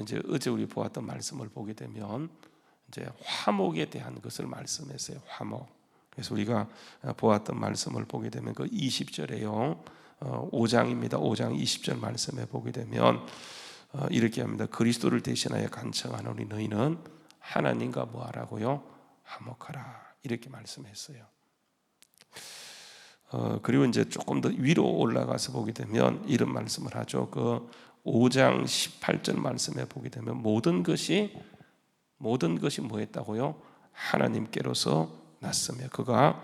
이제 어제 우리 보았던 말씀을 보게 되면 이제 화목에 대한 것을 말씀했어요. 화목. 그래서 우리가 보았던 말씀을 보게 되면 그 20절에요. 5장입니다. 5장 20절 말씀에 보게 되면 이렇게 합니다. 그리스도를 대신하여 간청하노니 너희는 하나님과 뭐하라고요? 화목하라. 이렇게 말씀했어요. 그리고 이제 조금 더 위로 올라가서 보게 되면 이런 말씀을 하죠. 그 5장 18절 말씀에 보게 되면 모든 것이 뭐했다고요? 하나님께로서 났으며 그가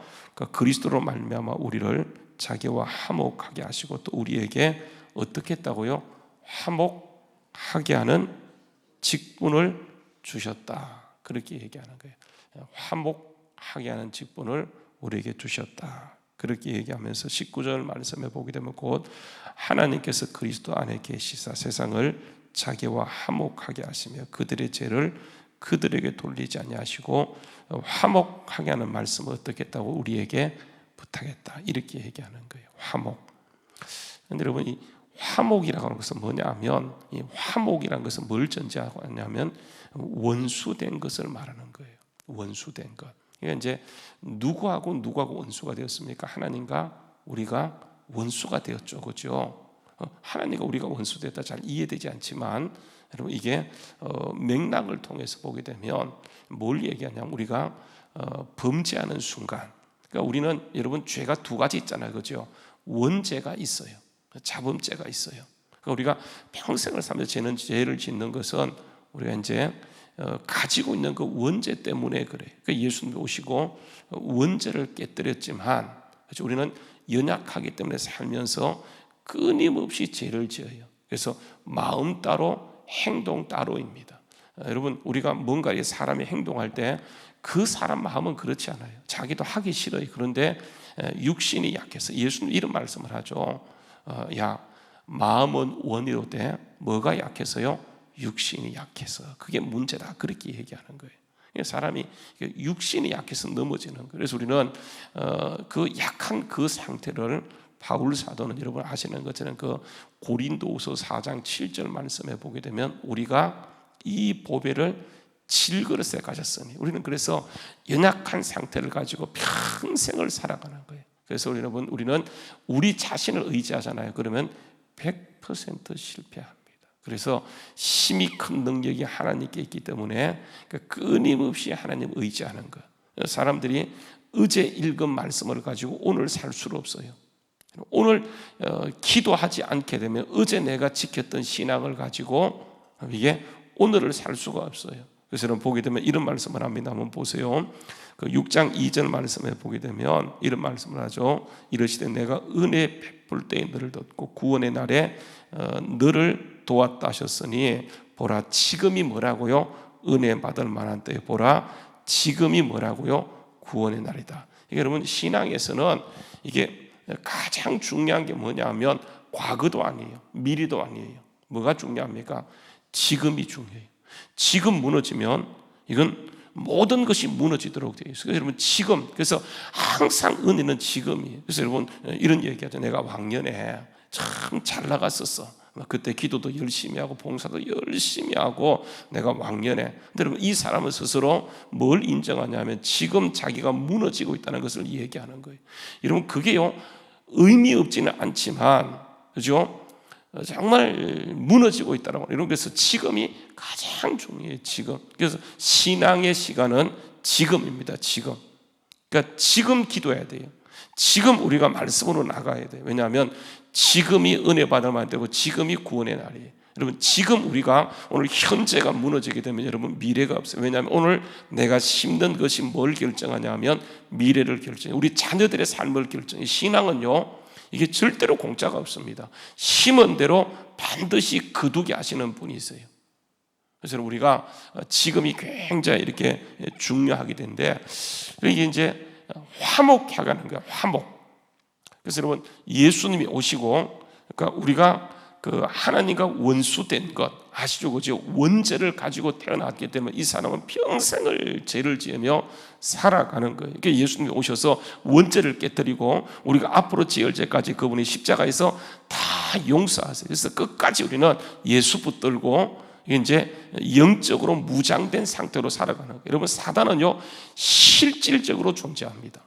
그리스도로 말미암아 우리를 자기와 화목하게 하시고 또 우리에게 어떻게 했다고요? 화목하게 하는 직분을 주셨다. 그렇게 얘기하는 거예요. 화목하게 하는 직분을 우리에게 주셨다. 그렇게 얘기하면서 19절 말씀에 보게 되면 곧 하나님께서 그리스도 안에 계시사 세상을 자기와 화목하게 하시며 그들의 죄를 그들에게 돌리지 아니하시고 화목하게 하는 말씀을 어떻게 했다고 우리에게 부탁했다. 이렇게 얘기하는 거예요. 화목. 그런데 여러분 이 화목이라고 하는 것은 뭐냐면 이 화목이라는 것은 뭘 전제하고 하냐면 원수된 것을 말하는 거예요. 원수된 것. 그러니까 이제 누구하고 원수가 되었습니까? 하나님과 우리가 원수가 되었죠. 그렇죠? 하나님과 우리가 원수되었다 잘 이해되지 않지만 여러분 이게 맥락을 통해서 보게 되면 뭘 얘기하냐면 우리가 범죄하는 순간 그러니까 우리는 여러분 죄가 두 가지 있잖아요. 그렇죠? 원죄가 있어요. 자범죄가 있어요. 그러니까 우리가 평생을 살면서 죄를 짓는 것은 우리가 이제 가지고 있는 그 원죄 때문에 그래요. 그러니까 예수님이 오시고 원죄를 깨뜨렸지만 우리는 연약하기 때문에 살면서 끊임없이 죄를 지어요. 그래서 마음 따로 행동 따로입니다. 여러분 우리가 뭔가 사람이 행동할 때 그 사람 마음은 그렇지 않아요. 자기도 하기 싫어요. 그런데 육신이 약해서 예수님 이런 말씀을 하죠. 야 마음은 원이로되 뭐가 약해서요? 육신이 약해서 그게 문제다. 그렇게 얘기하는 거예요. 사람이 육신이 약해서 넘어지는 거예요. 그래서 우리는 그 약한 그 상태를 바울 사도는 여러분 아시는 것처럼 그 고린도후서 4장 7절 말씀에 보게 되면 우리가 이 보배를 질그릇에 가졌으니 우리는 그래서 연약한 상태를 가지고 평생을 살아가는 거예요. 그래서 우리는 우리 자신을 의지하잖아요. 그러면 100% 실패합니다. 그래서 힘이 큰 능력이 하나님께 있기 때문에 끊임없이 하나님 의지하는 것. 사람들이 어제 읽은 말씀을 가지고 오늘 살 수는 없어요. 오늘 기도하지 않게 되면 어제 내가 지켰던 신앙을 가지고 이게 오늘을 살 수가 없어요. 그래서 여러분 보게 되면 이런 말씀을 합니다. 한번 보세요. 그 6장 2절 말씀에 보게 되면 이런 말씀을 하죠. 이르시되 내가 은혜 베풀 때에 너를 돕고 구원의 날에 너를 도왔다 하셨으니 보라 지금이 뭐라고요? 은혜 받을 만한 때에 보라 지금이 뭐라고요? 구원의 날이다. 이게 여러분 신앙에서는 이게 가장 중요한 게 뭐냐면 과거도 아니에요. 미래도 아니에요. 뭐가 중요합니까? 지금이 중요해요. 지금 무너지면 이건 모든 것이 무너지도록 되어 있어요. 그래서 여러분 지금 그래서 항상 은혜는 지금이에요. 그래서 여러분 이런 얘기하죠. 내가 왕년에 참 잘 나갔었어. 그때 기도도 열심히 하고 봉사도 열심히 하고 내가 왕년에. 근데 여러분 이 사람은 스스로 뭘 인정하냐면 지금 자기가 무너지고 있다는 것을 얘기하는 거예요. 여러분 그게요 의미 없지는 않지만 그죠? 정말 무너지고 있다는 거예요. 그래서 지금이 가장 중요해요. 지금. 그래서 신앙의 시간은 지금입니다. 지금. 그러니까 지금 기도해야 돼요. 지금 우리가 말씀으로 나가야 돼요. 왜냐하면 지금이 은혜 받을 만 되고 지금이 구원의 날이에요. 여러분 지금 우리가 오늘 현재가 무너지게 되면 여러분 미래가 없어요. 왜냐하면 오늘 내가 심는 것이 뭘 결정하냐면 미래를 결정해요. 우리 자녀들의 삶을 결정해요. 신앙은요 이게 절대로 공짜가 없습니다. 심은 대로 반드시 거두게 하시는 분이 있어요. 그래서 우리가 지금이 굉장히 이렇게 중요하게 되는데 이게 이제 화목하게 하는 거예요. 화목. 그래서 여러분 예수님이 오시고 그러니까 우리가 그 하나님과 원수된 것 아시죠? 그죠? 원죄를 가지고 태어났기 때문에 이 사람은 평생을 죄를 지으며 살아가는 거예요. 그러니까 예수님이 오셔서 원죄를 깨뜨리고 우리가 앞으로 지을 죄까지 그분이 십자가에서 다 용서하세요. 그래서 끝까지 우리는 예수 붙들고 이게 이제 영적으로 무장된 상태로 살아가는 거예요. 여러분, 사단은요 실질적으로 존재합니다.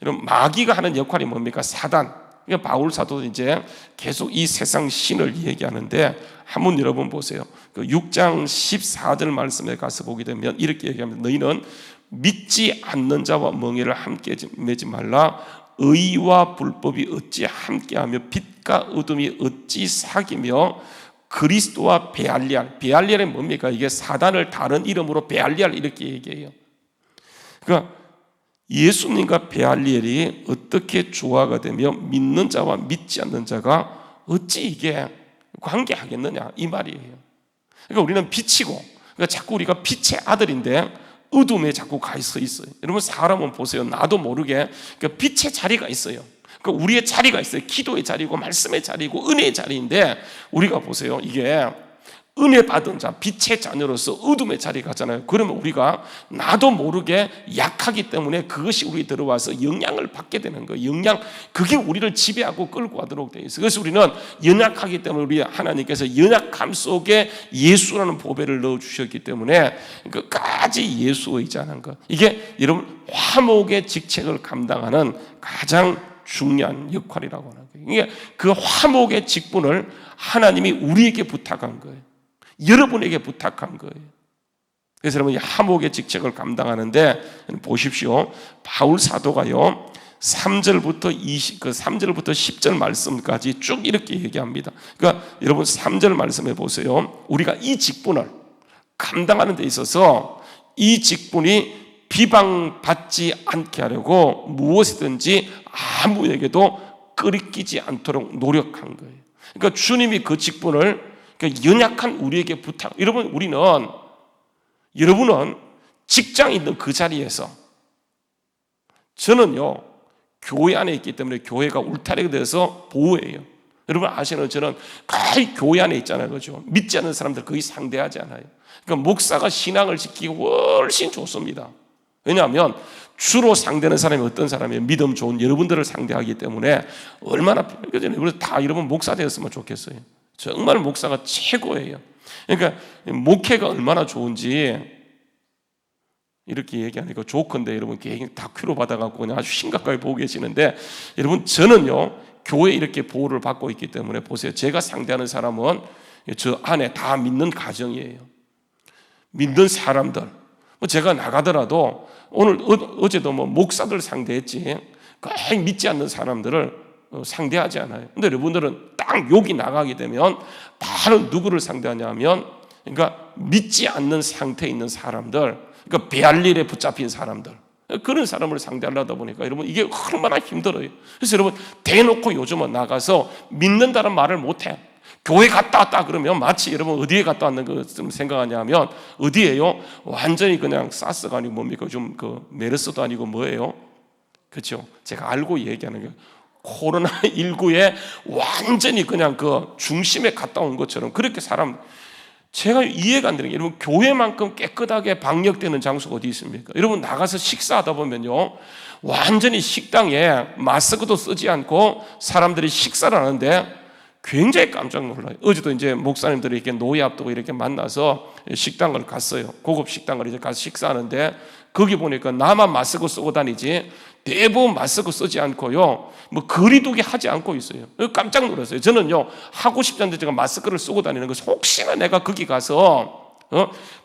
여러분, 마귀가 하는 역할이 뭡니까? 사단. 그러니까 바울 사도도 이제 계속 이 세상 신을 얘기하는데, 한번 여러분 보세요. 그 6장 14절 말씀에 가서 보게 되면 이렇게 얘기합니다. 너희는 믿지 않는 자와 멍에를 함께 매지 말라. 의와 불법이 어찌 함께하며 빛과 어둠이 어찌 사귀며 그리스도와 베알리알. 베알리알이 뭡니까? 이게 사단을 다른 이름으로 베알리알 이렇게 얘기해요. 그러니까 예수님과 베알리엘이 어떻게 조화가 되며 믿는 자와 믿지 않는 자가 어찌 이게 관계하겠느냐, 이 말이에요. 그러니까 우리는 빛이고, 그러니까 자꾸 우리가 빛의 아들인데 어둠에 자꾸 가 있어요. 여러분, 사람은 보세요. 나도 모르게 그러니까 빛의 자리가 있어요. 그러니까 우리의 자리가 있어요. 기도의 자리고 말씀의 자리고 은혜의 자리인데, 우리가 보세요. 이게 은혜 받은 자, 빛의 자녀로서 어둠의 자리에 가잖아요. 그러면 우리가 나도 모르게 약하기 때문에 그것이 우리 들어와서 영향을 받게 되는 거예요. 그게 우리를 지배하고 끌고 가도록 되어 있어요. 그래서 우리는 연약하기 때문에 우리 하나님께서 연약함 속에 예수라는 보배를 넣어주셨기 때문에 끝까지 예수 의지하는 것. 이게 여러분 화목의 직책을 감당하는 가장 중요한 역할이라고 하는 거예요. 이게 그 화목의 직분을 하나님이 우리에게 부탁한 거예요. 여러분에게 부탁한 거예요. 그래서 여러분, 화목의 직책을 감당하는데 보십시오. 바울 사도가요 3절부터 10절 말씀까지 쭉 이렇게 얘기합니다. 그러니까 여러분 3절 말씀해 보세요. 우리가 이 직분을 감당하는 데 있어서 이 직분이 비방받지 않게 하려고 무엇이든지 아무에게도 끄리끼지 않도록 노력한 거예요. 그러니까 주님이 그 직분을 연약한 우리에게 부탁. 여러분은 직장에 있는 그 자리에서, 저는요 교회 안에 있기 때문에 교회가 울타리가 돼서 보호해요. 여러분 아시는, 저는 거의 교회 안에 있잖아요, 그렇죠? 믿지 않는 사람들 거의 상대하지 않아요. 그러니까 목사가 신앙을 지키기 훨씬 좋습니다. 왜냐하면 주로 상대하는 사람이 어떤 사람이에요? 믿음 좋은 여러분들을 상대하기 때문에. 얼마나 다 여러분 목사 되었으면 좋겠어요. 정말 목사가 최고예요. 그러니까 목회가 얼마나 좋은지 이렇게 얘기하니까 좋건데, 여러분 다큐로 받아갖고 그냥 아주 심각하게 보고 계시는데, 여러분 저는요 교회에 이렇게 보호를 받고 있기 때문에 보세요. 제가 상대하는 사람은 저 안에 다 믿는 가정이에요. 믿는 사람들. 제가 나가더라도 어제도 목사들 상대했지, 거의 믿지 않는 사람들을 상대하지 않아요. 근데 여러분들은 딱 욕이 나가게 되면 바로 누구를 상대하냐면, 그러니까 믿지 않는 상태에 있는 사람들, 그러니까 베알리엘에 붙잡힌 사람들, 그런 사람을 상대하려다 보니까 여러분 이게 얼마나 힘들어요. 그래서 여러분 대놓고 요즘은 나가서 믿는다는 말을 못해. 교회 갔다 왔다 그러면 마치 여러분 어디에 갔다 왔는 것처럼 생각하냐면, 어디에요? 완전히 그냥 사스가 아니고 뭡니까? 좀 메르스도 아니고 뭐예요? 그렇죠? 제가 알고 얘기하는 게 코로나19에 완전히 그냥 그 중심에 갔다 온 것처럼 그렇게 제가 이해가 안 되는 게, 여러분 교회만큼 깨끗하게 방역되는 장소가 어디 있습니까? 여러분 나가서 식사하다 보면요 완전히 식당에 마스크도 쓰지 않고 사람들이 식사를 하는데 굉장히 깜짝 놀라요. 어제도 이제 목사님들이 이렇게 노예 앞두고 이렇게 만나서 식당을 갔어요. 고급 식당을 이제 가서 식사하는데, 거기 보니까 나만 마스크 쓰고 다니지 대부분 마스크 쓰지 않고요 거리두기 하지 않고 있어요. 깜짝 놀랐어요. 저는요 하고 싶지 않은데 제가 마스크를 쓰고 다니는 것이, 혹시나 내가 거기 가서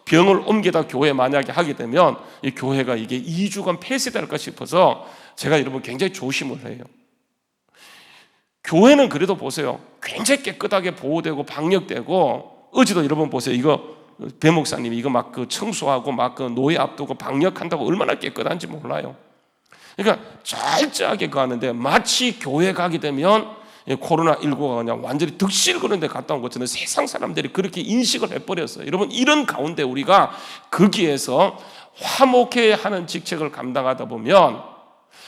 병을 옮기다 교회 만약에 하게 되면 이 교회가 이게 2주간 폐쇄될까 싶어서 제가 여러분 굉장히 조심을 해요. 교회는 그래도 보세요 굉장히 깨끗하게 보호되고 방역되고, 어제도 여러분 보세요, 이거 배 목사님이 이거 막 청소하고 막 노예 앞두고 방역한다고 얼마나 깨끗한지 몰라요. 그러니까 철저하게 가는데, 마치 교회 가게 되면 코로나19가 그냥 완전히 득실 그런 데 갔다 온 것처럼 세상 사람들이 그렇게 인식을 해버렸어요. 여러분 이런 가운데 우리가 거기에서 화목해야 하는 직책을 감당하다 보면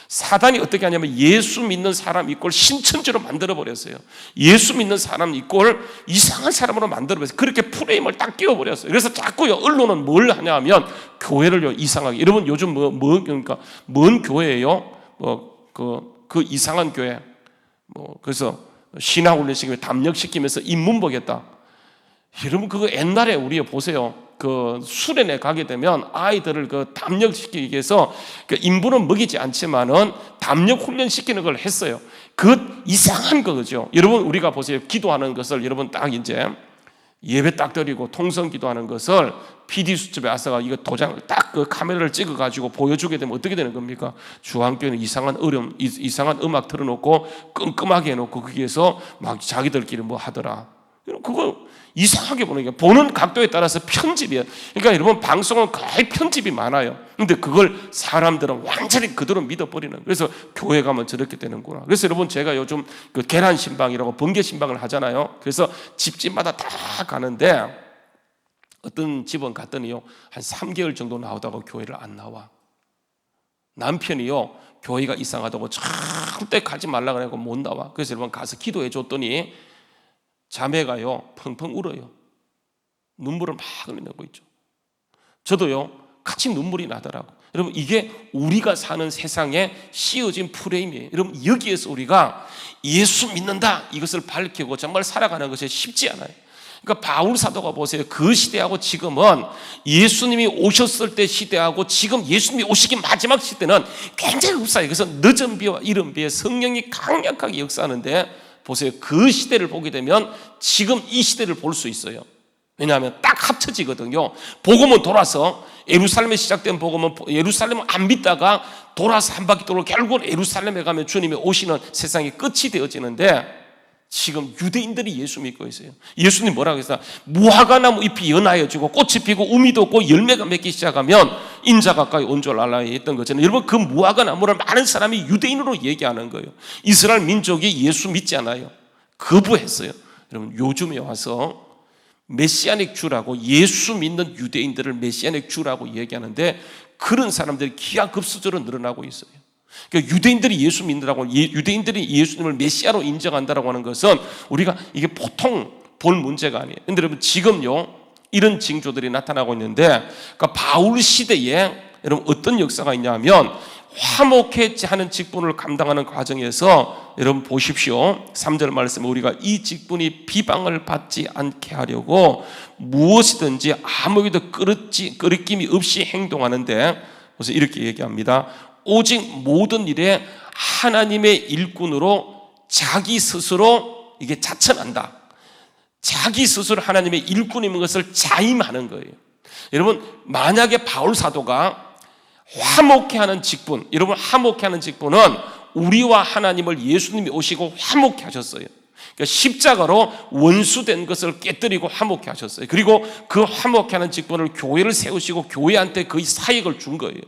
사단이 어떻게 하냐면, 예수 믿는 사람 이꼴 신천지로 만들어버렸어요. 예수 믿는 사람 이꼴 이상한 사람으로 만들어버렸어요. 그렇게 프레임을 딱 끼워버렸어요. 그래서 자꾸요 언론은 뭘 하냐면 교회를요 이상하게, 여러분 요즘 그러니까 뭔 교회예요? 그 이상한 교회, 그래서 신학훈련 시키며 담력시키면서 입문 보겠다. 여러분 그거 옛날에 우리 보세요. 그 수련회 가게 되면 아이들을 그 담력시키기 위해서 그 인부는 먹이지 않지만은 담력 훈련시키는 걸 했어요. 그 이상한 거죠. 여러분 우리가 보세요. 기도하는 것을 여러분 딱 이제 예배 딱 드리고 통성 기도하는 것을 PD 수첩에 와서 이거 도장을 딱 그 카메라를 찍어 가지고 보여주게 되면 어떻게 되는 겁니까? 주한교회는 이상한 음악 틀어놓고 끔끔하게 해놓고 거기에서 막 자기들끼리 뭐 하더라. 그거 이상하게 보는 게 보는 각도에 따라서 편집이에요. 그러니까 여러분 방송은 거의 편집이 많아요. 근데 그걸 사람들은 완전히 그대로 믿어버리는 거예요. 그래서 교회 가면 저렇게 되는구나. 그래서 여러분 제가 요즘 그 계란 신방이라고 번개 신방을 하잖아요. 그래서 집집마다 다 가는데 어떤 집은 갔더니요 한 3개월 정도 나오다가 교회를 안 나와. 남편이요 교회가 이상하다고 절대 가지 말라 그래고 못 나와. 그래서 여러분 가서 기도해 줬더니 자매가요 펑펑 울어요. 눈물을 막 흘리고 있죠. 저도요 같이 눈물이 나더라고. 여러분 이게 우리가 사는 세상에 씌워진 프레임이에요. 여러분 여기에서 우리가 예수 믿는다 이것을 밝히고 정말 살아가는 것이 쉽지 않아요. 그러니까 바울 사도가 보세요. 그 시대하고 지금은 예수님이 오셨을 때 시대하고 지금 예수님이 오시기 마지막 시대는 굉장히 흡사해요. 그래서 늦은 비와 이른 비에 성령이 강력하게 역사하는데 보세요. 그 시대를 보게 되면 지금 이 시대를 볼 수 있어요. 왜냐하면 딱 합쳐지거든요. 복음은 돌아서 예루살렘에 시작된 복음은 예루살렘을 안 믿다가 돌아서 한 바퀴 돌고 결국은 예루살렘에 가면 주님이 오시는 세상이 끝이 되어지는데 지금 유대인들이 예수 믿고 있어요. 예수님 뭐라고 했어요? 무화과나무 잎이 연하여지고 꽃이 피고 우미도 없고 열매가 맺기 시작하면 인자 가까이 온 줄 알라 했던 거잖아요. 여러분 그 무화과나무를 많은 사람이 유대인으로 얘기하는 거예요. 이스라엘 민족이 예수 믿지 않아요. 거부했어요. 여러분 요즘에 와서 메시아닉 주라고 예수 믿는 유대인들을 메시아닉 주라고 얘기하는데 그런 사람들이 기하급수적으로 늘어나고 있어요. 그러니까 유대인들이 예수 믿는다고 유대인들이 예수님을 메시아로 인정한다라고 하는 것은 우리가 이게 보통 볼 문제가 아니에요. 그런데 여러분 지금요 이런 징조들이 나타나고 있는데 그러니까 바울 시대에 여러분 어떤 역사가 있냐면 화목해 하는 직분을 감당하는 과정에서 여러분 보십시오. 3절 말씀에 우리가 이 직분이 비방을 받지 않게 하려고 무엇이든지 아무에도 끄리낌이 없이 행동하는데 그래서 이렇게 얘기합니다. 오직 모든 일에 하나님의 일꾼으로 자기 스스로 이게 자천한다. 자기 스스로 하나님의 일꾼인 것을 자임하는 거예요. 여러분 만약에 바울 사도가 화목해 하는 직분, 여러분 화목해 하는 직분은 우리와 하나님을 예수님이 오시고 화목해 하셨어요. 그러니까 십자가로 원수된 것을 깨뜨리고 화목해 하셨어요. 그리고 그 화목해 하는 직분을 교회를 세우시고 교회한테 그 사역을 준 거예요.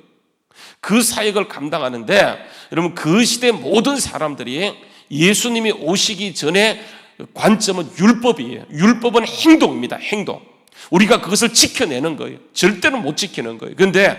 그 사역을 감당하는데 여러분 그 시대 모든 사람들이 예수님이 오시기 전에 관점은 율법이에요. 율법은 행동입니다. 행동. 우리가 그것을 지켜내는 거예요. 절대로 못 지키는 거예요. 그런데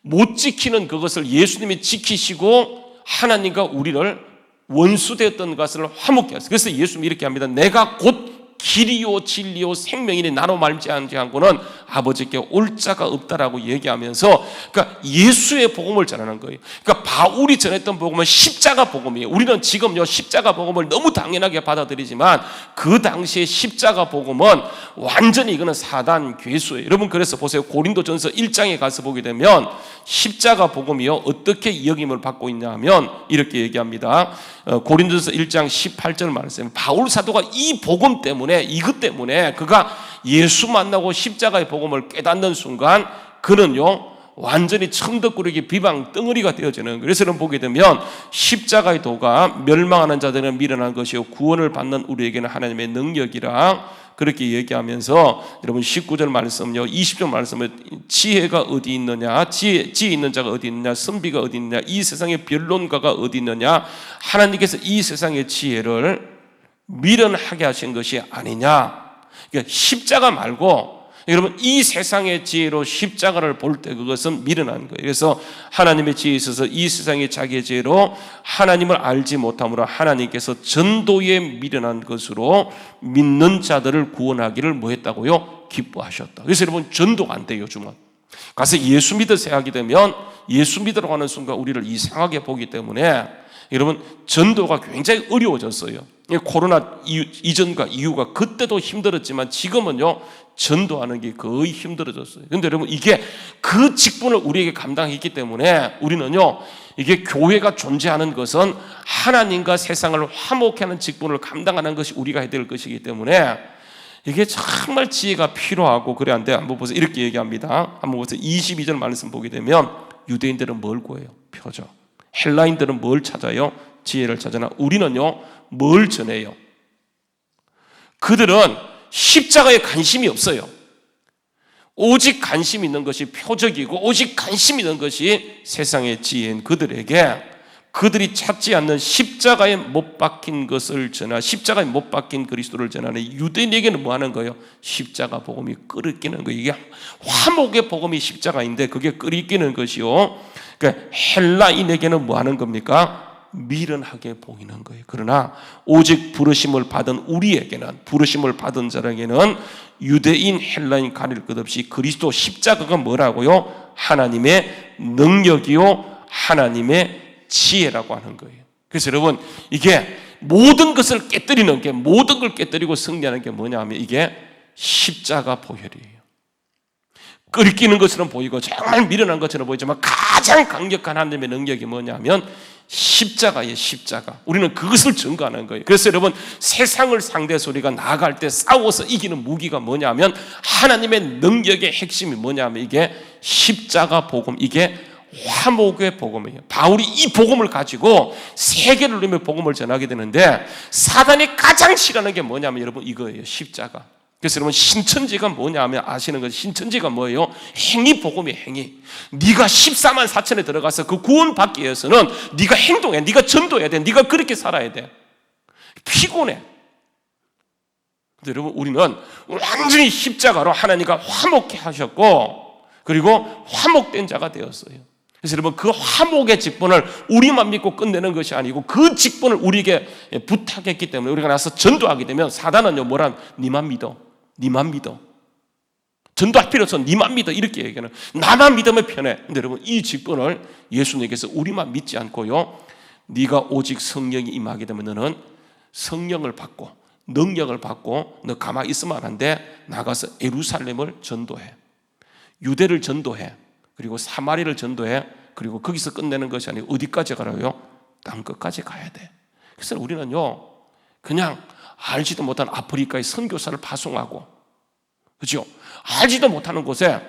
못 지키는 그것을 예수님이 지키시고 하나님과 우리를 원수되었던 것을 화목케 하셨어요. 그래서 예수님이 이렇게 합니다. 내가 곧 길이요 진리요 생명이니 나로 말지 않고는 아버지께 올 자가 없다라고 얘기하면서 그러니까 예수의 복음을 전하는 거예요. 그러니까 바울이 전했던 복음은 십자가 복음이에요. 우리는 지금요 십자가 복음을 너무 당연하게 받아들이지만 그 당시에 십자가 복음은 완전히 이거는 사단 괴수예요. 여러분 그래서 보세요. 고린도전서 1장에 가서 보게 되면 십자가 복음이요 어떻게 여김을 받고 있냐 하면 이렇게 얘기합니다. 고린도전서 1장 18절 말씀. 바울 사도가 이 복음 때문에 이것 때문에 그가 예수 만나고 십자가의 복음을 깨닫는 순간 그는요 완전히 천덕꾸러기 비방 덩어리가 되어지는 거예요. 그래서 보게 되면 십자가의 도가 멸망하는 자들은 미련한 것이요 구원을 받는 우리에게는 하나님의 능력이라 그렇게 얘기하면서 여러분 19절 말씀요 20절 말씀에 지혜가 어디 있느냐 지혜 있는 자가 어디 있느냐 선비가 어디 있느냐 이 세상의 변론가가 어디 있느냐 하나님께서 이 세상의 지혜를 미련하게 하신 것이 아니냐. 그러니까 십자가 말고 여러분 이 세상의 지혜로 십자가를 볼 때 그것은 미련한 거예요. 그래서 하나님의 지혜에 있어서 이 세상의 자기의 지혜로 하나님을 알지 못함으로 하나님께서 전도에 미련한 것으로 믿는 자들을 구원하기를 뭐 했다고요? 기뻐하셨다. 그래서 여러분 전도가 안 돼요. 요즘은 가서 예수 믿으세요 하게 되면 예수 믿으라고 하는 순간 우리를 이상하게 보기 때문에 여러분 전도가 굉장히 어려워졌어요. 코로나 이전과 이후가 그때도 힘들었지만 지금은요 전도하는 게 거의 힘들어졌어요. 그런데 여러분 이게 그 직분을 우리에게 감당했기 때문에 우리는요 이게 교회가 존재하는 것은 하나님과 세상을 화목하는 직분을 감당하는 것이 우리가 해야 될 것이기 때문에 이게 정말 지혜가 필요하고 그래야 하는데 한번 보세요. 이렇게 얘기합니다. 한번 보세요. 22절 말씀 보게 되면 유대인들은 뭘 구해요? 표죠. 헬라인들은 뭘 찾아요? 지혜를 찾아나 우리는요 뭘 전해요? 그들은 십자가에 관심이 없어요. 오직 관심 있는 것이 표적이고 오직 관심 있는 것이 세상의 지혜인 그들에게 그들이 찾지 않는 십자가에 못 박힌 것을 전하 십자가에 못 박힌 그리스도를 전하는 유대인에게는 뭐 하는 거예요? 십자가 복음이 끓이끼는 거예요. 이게 화목의 복음이 십자가인데 그게 끓이끼는 것이요. 그러니까 헬라인에게는 뭐 하는 겁니까? 미련하게 보이는 거예요. 그러나 오직 부르심을 받은 우리에게는 부르심을 받은 자에게는 유대인 헬라인 가릴 것 없이 그리스도 십자가가 뭐라고요? 하나님의 능력이요 하나님의 지혜라고 하는 거예요. 그래서 여러분 이게 모든 것을 깨뜨리는 게 모든 걸 깨뜨리고 승리하는 게 뭐냐 하면 이게 십자가 보혈이에요. 끓이는 것처럼 보이고 정말 미련한 것처럼 보이지만 가장 강력한 하나님의 능력이 뭐냐면 십자가예요. 십자가. 우리는 그것을 증거하는 거예요. 그래서 여러분 세상을 상대해서 우리가 나아갈 때 싸워서 이기는 무기가 뭐냐면 하나님의 능력의 핵심이 뭐냐면 이게 십자가 복음, 이게 화목의 복음이에요. 바울이 이 복음을 가지고 세계를 누리며 복음을 전하게 되는데 사단이 가장 싫어하는 게 뭐냐면 여러분 이거예요. 십자가. 그래서 여러분 신천지가 뭐냐면 아시는 거죠. 신천지가 뭐예요? 행위 복음이에요. 행위. 네가 14만 4천에 들어가서 그 구원 받기 위해서는 네가 행동해. 네가 전도해야 돼. 네가 그렇게 살아야 돼. 피곤해. 근데 여러분 우리는 완전히 십자가로 하나님과 화목케 하셨고 그리고 화목된 자가 되었어요. 그래서 여러분 그 화목의 직분을 우리만 믿고 끝내는 것이 아니고 그 직분을 우리에게 부탁했기 때문에 우리가 나서 전도하게 되면 사단은요 뭐란 니만 믿어. 니만 믿어. 전도할 필요 없어. 니만 믿어. 이렇게 얘기하는. 나만 믿으면 편해. 근데 여러분 이 직분을 예수님께서 우리만 믿지 않고요. 네가 오직 성령이 임하게 되면 너는 성령을 받고 능력을 받고 너 가만히 있으면 안 돼. 나가서 예루살렘을 전도해. 유대를 전도해. 그리고 사마리를 전도해. 그리고 거기서 끝내는 것이 아니고 어디까지 가라고요? 땅끝까지 가야 돼. 그래서 우리는요 그냥 알지도 못한 아프리카에 선교사를 파송하고 그렇죠? 알지도 못하는 곳에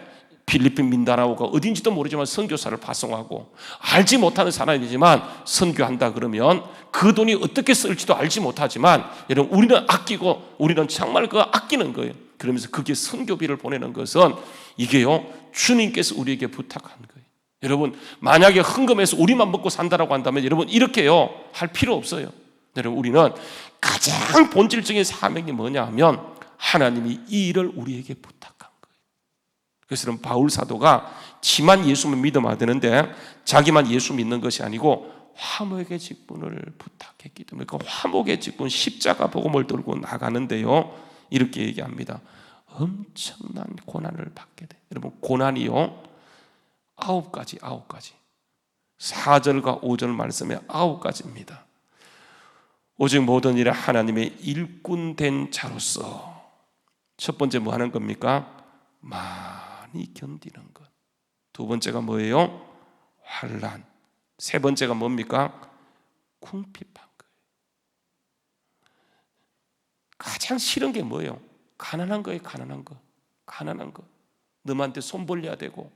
필리핀 민다나오가 어딘지도 모르지만 선교사를 파송하고 알지 못하는 사람이지만 선교한다 그러면 그 돈이 어떻게 쓸지도 알지 못하지만 여러분 우리는 아끼고 우리는 정말 그 아끼는 거예요. 그러면서 그게 선교비를 보내는 것은 이게요 주님께서 우리에게 부탁한 거예요. 여러분 만약에 헌금해서 우리만 먹고 산다라고 한다면 여러분 이렇게요 할 필요 없어요. 여러분 우리는 가장 본질적인 사명이 뭐냐 하면 하나님이 이 일을 우리에게 부탁한 거예요. 그래서 여러분 바울 사도가 지만 예수만 믿으면 안 되는데 자기만 예수 믿는 것이 아니고 화목의 직분을 부탁했기 때문에 그 화목의 직분 십자가 복음을 들고 나가는데요 이렇게 얘기합니다. 엄청난 고난을 받게 돼. 여러분 고난이요 9가지 4절과 5절 말씀에 9가지입니다. 오직 모든 일에 하나님의 일꾼 된 자로서 첫 번째 뭐 하는 겁니까? 많이 견디는 것. 두 번째가 뭐예요? 환난. 세 번째가 뭡니까? 궁핍한 거예요. 가장 싫은 게 뭐예요? 가난한 거예요. 가난한 거. 너한테 손 벌려야 되고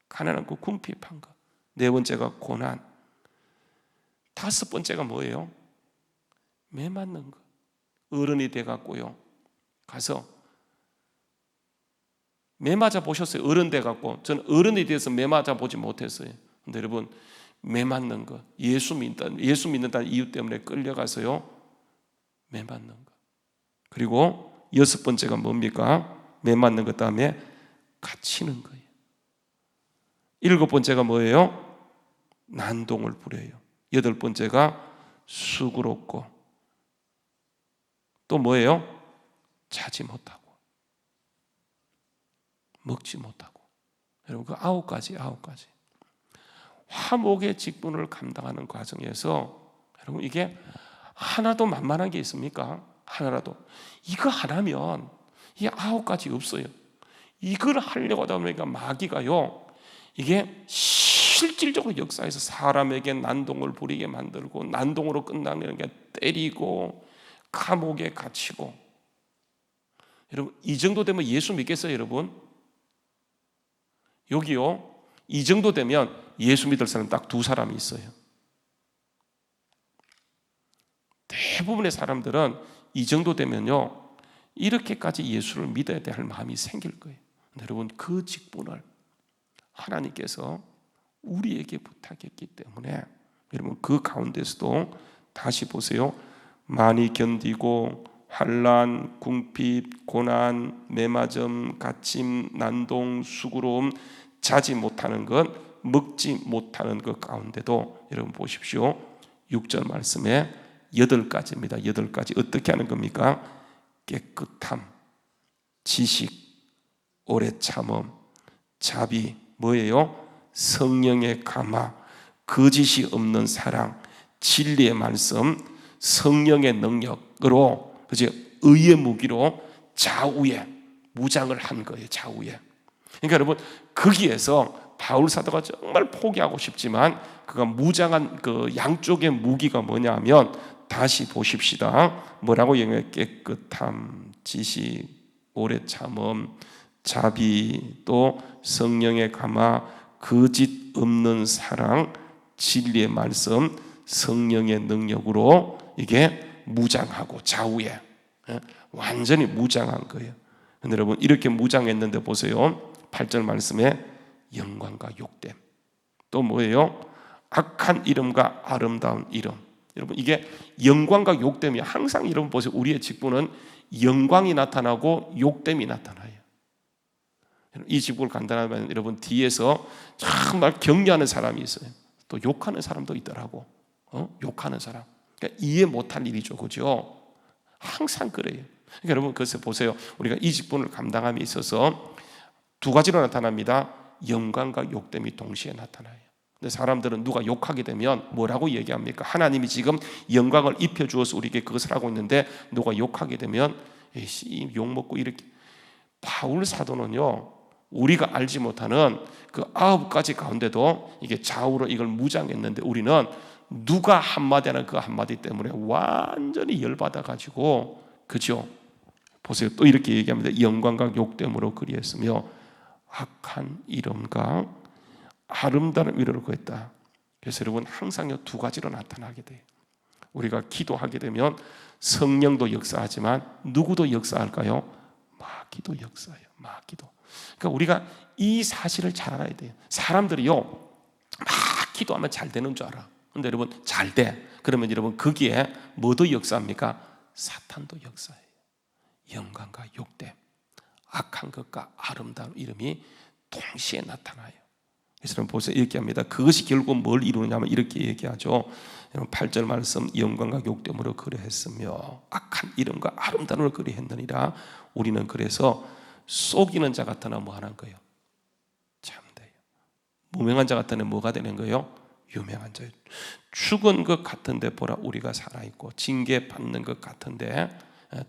가난한 거, 궁핍한 거. 네 번째가 고난. 다섯 번째가 뭐예요? 매 맞는 거. 어른이 돼갖고요 가서 매 맞아 보셨어요? 어른 돼갖고 저는 어른이 돼서 매 맞아 보지 못했어요. 근데 여러분 매 맞는 거 예수 믿는다는 이유 때문에 끌려가서요 매 맞는 거. 그리고 여섯 번째가 뭡니까? 매 맞는 것 다음에 갇히는 거예요. 일곱 번째가 뭐예요? 난동을 부려요. 여덟 번째가 수고롭고 또 뭐예요? 자지 못하고 먹지 못하고. 여러분 그 9가지 화목의 직분을 감당하는 과정에서 여러분 이게 하나도 만만한 게 있습니까? 하나라도. 이거 하나면 이 9가지 없어요. 이걸 하려고 하다 보니까 마귀가요, 이게 실질적으로 역사에서 사람에게 난동을 부리게 만들고, 난동으로 끝나는 게 때리고 감옥에 갇히고. 여러분, 이 정도 되면 예수 믿겠어요, 여러분? 여기요, 이 정도 되면 예수 믿을 사람 딱 2사람이 있어요. 대부분의 사람들은 이 정도 되면요, 이렇게까지 예수를 믿어야 될 마음이 생길 거예요. 여러분, 그 직분을 하나님께서 우리에게 부탁했기 때문에, 여러분, 그 가운데서도 다시 보세요. 많이 견디고 환난, 궁핍, 고난, 매맞음, 갇힘, 난동, 수고로움, 자지 못하는 것, 먹지 못하는 것 가운데도 여러분 보십시오. 6절 말씀에 8가지입니다. 8가지. 어떻게 하는 겁니까? 깨끗함, 지식, 오래 참음, 자비, 뭐예요? 성령의 감화, 거짓이 없는 사랑, 진리의 말씀, 성령의 능력으로, 그지? 의의 무기로 좌우에 무장을 한 거예요. 좌우에. 그러니까 여러분, 거기에서 바울 사도가 정말 포기하고 싶지만 그가 무장한 그 양쪽의 무기가 뭐냐면, 다시 보십시다. 뭐라고 얘기해요? 깨끗함, 지식, 오래 참음, 자비, 또 성령의 감화, 거짓 없는 사랑, 진리의 말씀, 성령의 능력으로 이게 무장하고 좌우에 완전히 무장한 거예요. 근데 여러분, 이렇게 무장했는데 보세요. 8절 말씀에 영광과 욕됨, 또 뭐예요? 악한 이름과 아름다운 이름. 여러분, 이게 영광과 욕됨이 항상, 여러분 보세요. 우리의 직분은 영광이 나타나고 욕됨이 나타나요. 이 직분을 간단하면 여러분, 뒤에서 정말 격려하는 사람이 있어요. 또 욕하는 사람도 있더라고. 욕하는 사람. 그러니까 이해 못할 일이죠, 그죠? 항상 그래요. 그러니까 여러분, 그래서 보세요. 우리가 이 직분을 감당함에 있어서 2가지로 나타납니다. 영광과 욕됨이 동시에 나타나요. 근데 사람들은 누가 욕하게 되면 뭐라고 얘기합니까? 하나님이 지금 영광을 입혀주어서 우리에게 그것을 하고 있는데, 누가 욕하게 되면 욕먹고 이렇게. 바울 사도는요, 우리가 알지 못하는 그 9가지 가운데도 이게 좌우로 이걸 무장했는데, 우리는 누가 한마디 하는 그 한마디 때문에 완전히 열받아가지고, 그죠? 보세요. 또 이렇게 얘기합니다. 영광과 욕됨으로 그리했으며 악한 이름과 아름다운 위로를 구했다. 그래서 여러분, 항상 2가지로 나타나게 돼요. 우리가 기도하게 되면 성령도 역사하지만 누구도 역사할까요? 마귀도 역사해요. 마귀도. 그러니까 우리가 이 사실을 잘 알아야 돼요. 사람들이요, 막 기도하면 잘 되는 줄 알아. 근데 여러분, 잘 돼. 그러면 여러분, 거기에 뭐도 역사합니까? 사탄도 역사해요. 영광과 욕됨, 악한 것과 아름다운 이름이 동시에 나타나요. 그래서 보세요. 이렇게 합니다. 그것이 결국 뭘 이루느냐면 이렇게 얘기하죠. 8절 말씀, 영광과 욕됨으로 그리했으며 악한 이름과 아름다움을 그리했느니라. 우리는 그래서 속이는 자 같으나 뭐 하는 거예요? 참돼요. 무명한 자 같으나 뭐가 되는 거예요? 유명한 자예요. 죽은 것 같은데 보라, 우리가 살아있고, 징계받는 것 같은데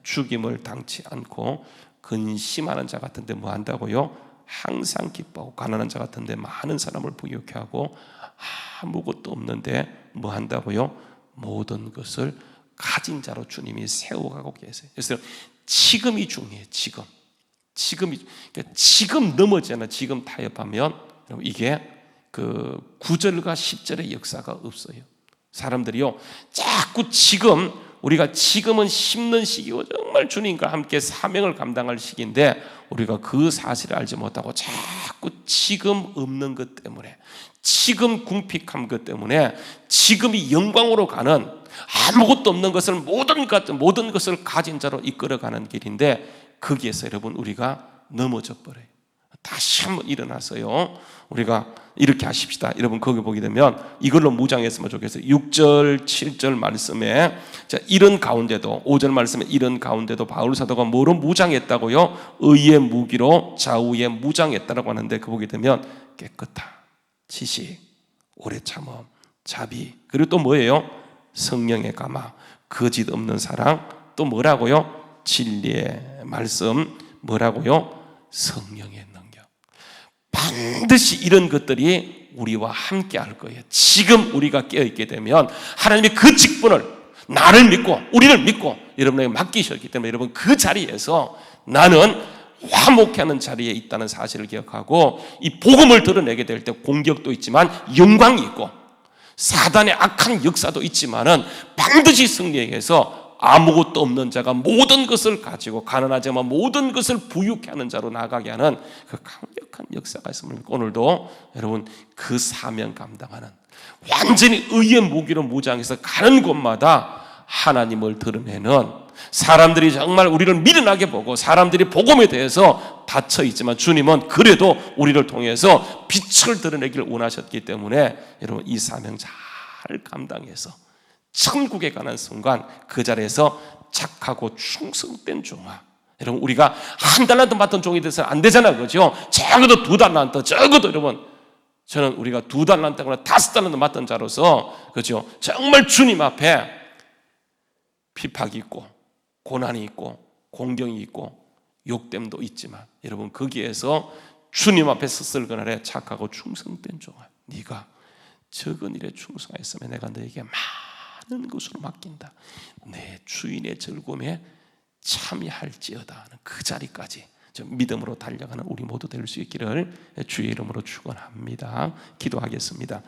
죽임을 당치 않고, 근심하는 자 같은데 뭐 한다고요? 항상 기뻐하고, 가난한 자 같은데 많은 사람을 부유케 하고, 아무것도 없는데 뭐 한다고요? 모든 것을 가진 자로 주님이 세워가고 계세요. 그래서 지금이 중요해요. 지금이, 그러니까 지금 넘어지잖아. 지금 타협하면 이게 그 9절과 10절의 역사가 없어요. 사람들이요, 자꾸 지금, 우리가 지금은 심는 시기고 정말 주님과 함께 사명을 감당할 시기인데, 우리가 그 사실을 알지 못하고 자꾸 지금 없는 것 때문에, 지금 궁핍한 것 때문에, 지금이 영광으로 가는, 아무것도 없는 것을 모든 것을 가진 자로 이끌어가는 길인데, 거기에서 여러분, 우리가 넘어져 버려요. 다시 한번 일어나서요, 우리가 이렇게 하십시다. 여러분, 거기 보게 되면 이걸로 무장했으면 좋겠어요. 6절 7절 말씀에, 자, 이런 가운데도, 5절 말씀에 이런 가운데도 바울 사도가 뭐로 무장했다고요? 의의 무기로 좌우에 무장했다라고 하는데, 그 보게 되면 깨끗함, 지식, 오래 참음, 자비, 그리고 또 뭐예요? 성령의 감화, 거짓 없는 사랑, 또 뭐라고요? 진리의 말씀, 뭐라고요? 성령의 능력. 반드시 이런 것들이 우리와 함께 할 거예요. 지금 우리가 깨어있게 되면 하나님의 그 직분을 나를 믿고 우리를 믿고 여러분에게 맡기셨기 때문에 여러분 그 자리에서 나는 화목해하는 자리에 있다는 사실을 기억하고 이 복음을 드러내게 될 때 공격도 있지만 영광이 있고 사단의 악한 역사도 있지만은 반드시 승리해서 아무것도 없는 자가 모든 것을 가지고 가난하지만 모든 것을 부유케 하는 자로 나가게 하는 그 강력한 역사가 있습니다. 오늘도 여러분 그 사명 감당하는 완전히 의의 무기로 무장해서 가는 곳마다 하나님을 드러내는 사람들이 정말 우리를 미련하게 보고 사람들이 복음에 대해서 닫혀 있지만 주님은 그래도 우리를 통해서 빛을 드러내기를 원하셨기 때문에 여러분 이 사명 잘 감당해서 천국에 가는 순간 그 자리에서 착하고 충성된 종아. 여러분 우리가 한 달란트 맡은 종이 돼서는 안 되잖아요, 그렇죠? 적어도 2달란트, 적어도 여러분 저는 우리가 2달란트거나 5달란트 맡은 자로서 그렇죠? 정말 주님 앞에 핍박이 있고 고난이 있고 공경이 있고 욕됨도 있지만 여러분 거기에서 주님 앞에 섰을 그날에 착하고 충성된 종아, 네가 적은 일에 충성했으면 내가 너에게 많은 것으로 맡긴다. 내 주인의 즐거움에 참여할지어다 하는 그 자리까지 믿음으로 달려가는 우리 모두 될 수 있기를 주의 이름으로 축원합니다. 기도하겠습니다.